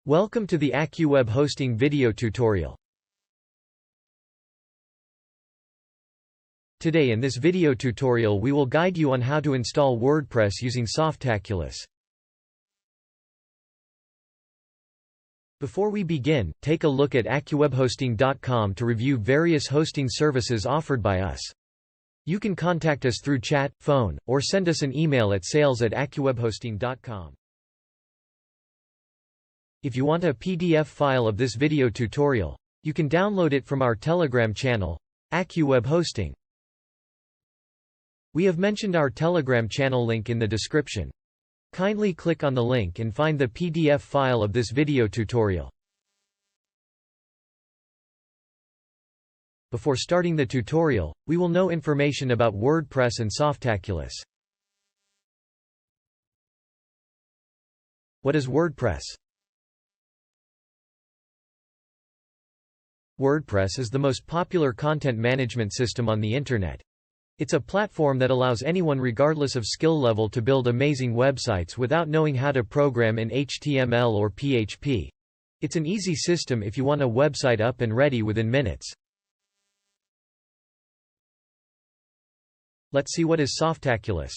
Welcome to the AccuWeb Hosting video tutorial. Today in this video tutorial we will guide you on how to install WordPress using Softaculous. Before we begin, take a look at AccuWebHosting.com to review various hosting services offered by us. You can contact us through chat, phone, or send us an email at sales@AccuWebHosting.com. If you want a PDF file of this video tutorial, you can download it from our Telegram channel, AccuWeb Hosting. We have mentioned our Telegram channel link in the description. Kindly click on the link and find the PDF file of this video tutorial. Before starting the tutorial, we will know information about WordPress and Softaculous. What is WordPress? WordPress is the most popular content management system on the Internet. It's a platform that allows anyone regardless of skill level to build amazing websites without knowing how to program in HTML or PHP. It's an easy system if you want a website up and ready within minutes. Let's see what is Softaculous.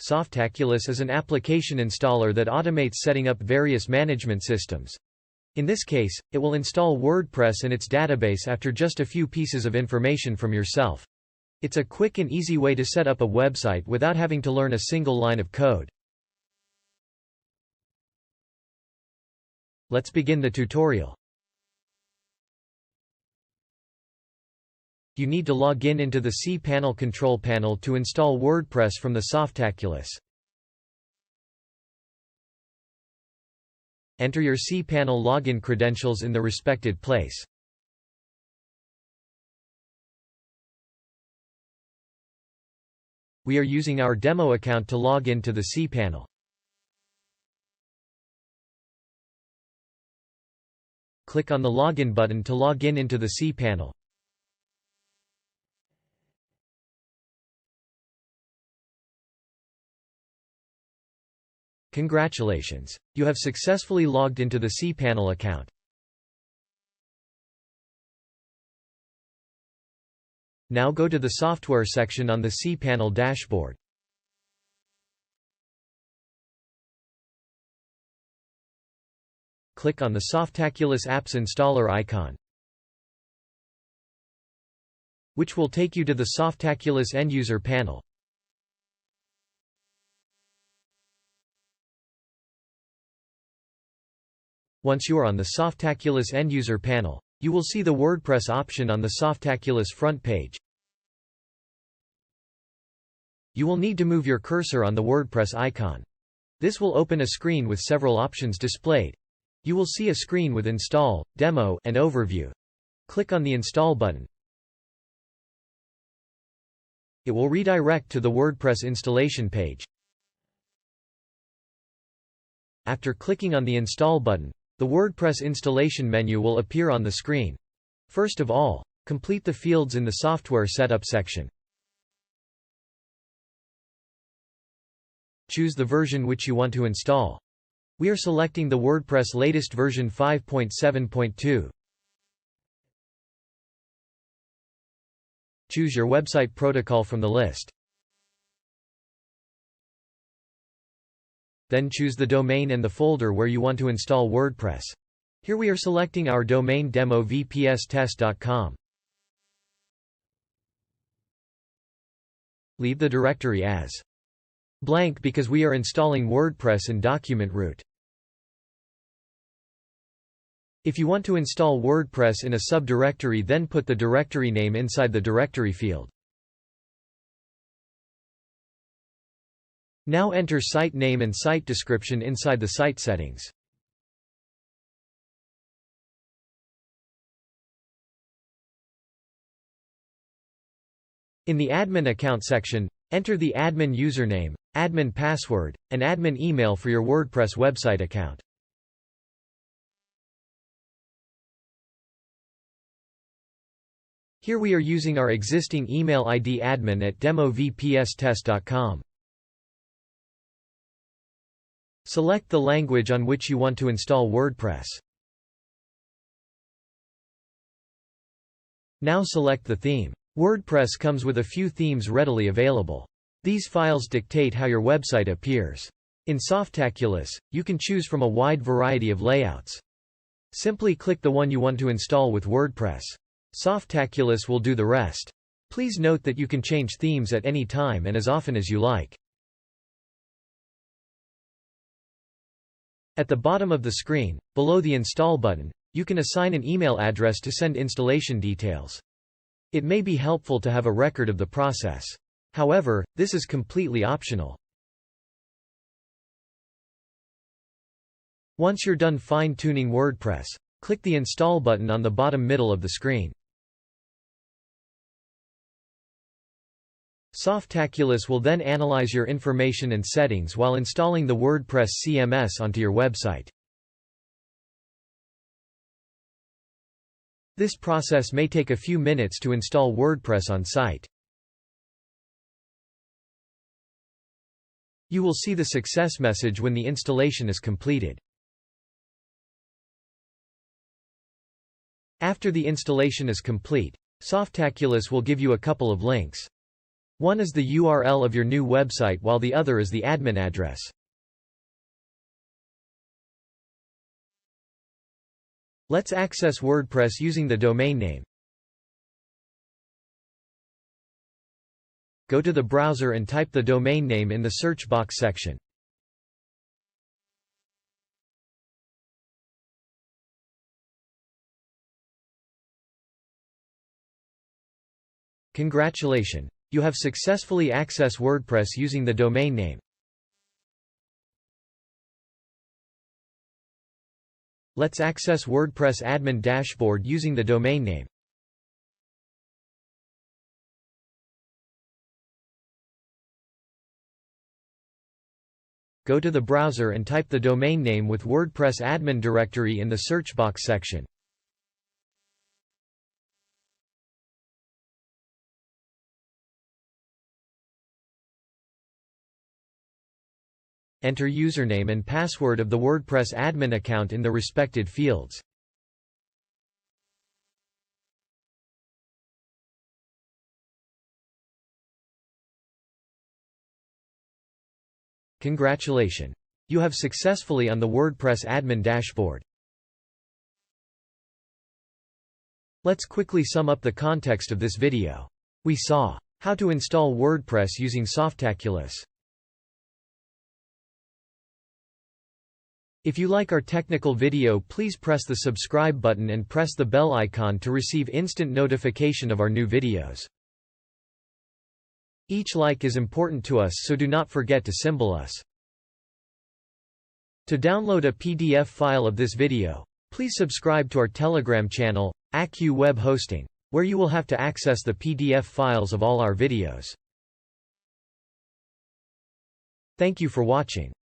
Softaculous is an application installer that automates setting up various management systems. In this case, it will install WordPress and its database after just a few pieces of information from yourself. It's a quick and easy way to set up a website without having to learn a single line of code. Let's begin the tutorial. You need to log in into the cPanel control panel to install WordPress from the Softaculous. Enter your cPanel login credentials in the respected place. We are using our demo account to log in to the cPanel. Click on the Login button to log in into the cPanel. Congratulations! You have successfully logged into the cPanel account. Now go to the Software section on the cPanel dashboard. Click on the Softaculous Apps Installer icon, which will take you to the Softaculous End-User panel. Once you are on the Softaculous End-User panel, you will see the WordPress option on the Softaculous front page. You will need to move your cursor on the WordPress icon. This will open a screen with several options displayed. You will see a screen with Install, Demo, and Overview. Click on the Install button. It will redirect to the WordPress installation page. After clicking on the Install button, the WordPress installation menu will appear on the screen. First of all, complete the fields in the Software Setup section. Choose the version which you want to install. We are selecting the WordPress latest version 5.7.2. Choose your website protocol from the list. Then choose the domain and the folder where you want to install WordPress. Here we are selecting our domain demo.wpstest.com. Leave the directory as blank because we are installing WordPress in document root. If you want to install WordPress in a subdirectory, then put the directory name inside the directory field. Now enter site name and site description inside the site settings. In the admin account section, enter the admin username, admin password, and admin email for your WordPress website account. Here we are using our existing email ID admin@demo.wpstest.com. Select the language on which you want to install WordPress. Now select the theme. WordPress comes with a few themes readily available. These files dictate how your website appears. In Softaculous, you can choose from a wide variety of layouts. Simply click the one you want to install with WordPress. Softaculous will do the rest. Please note that you can change themes at any time and as often as you like. At the bottom of the screen, below the Install button, you can assign an email address to send installation details. It may be helpful to have a record of the process. However, this is completely optional. Once you're done fine-tuning WordPress, click the Install button on the bottom middle of the screen. Softaculous will then analyze your information and settings while installing the WordPress CMS onto your website. This process may take a few minutes to install WordPress on site. You will see the success message when the installation is completed. After the installation is complete, Softaculous will give you a couple of links. One is the URL of your new website while the other is the admin address. Let's access WordPress using the domain name. Go to the browser and type the domain name in the search box section. Congratulations! You have successfully accessed WordPress using the domain name. Let's access WordPress admin dashboard using the domain name. Go to the browser and type the domain name with WordPress admin directory in the search box section. Enter username and password of the WordPress admin account in the respected fields. Congratulations! You have successfully on the WordPress admin dashboard. Let's quickly sum up the context of this video. We saw how to install WordPress using Softaculous. If you like our technical video, please press the subscribe button and press the bell icon to receive instant notification of our new videos. Each like is important to us, so do not forget to symbol us. To download a PDF file of this video, please subscribe to our Telegram channel, AQ Web Hosting, where you will have to access the PDF files of all our videos. Thank you for watching.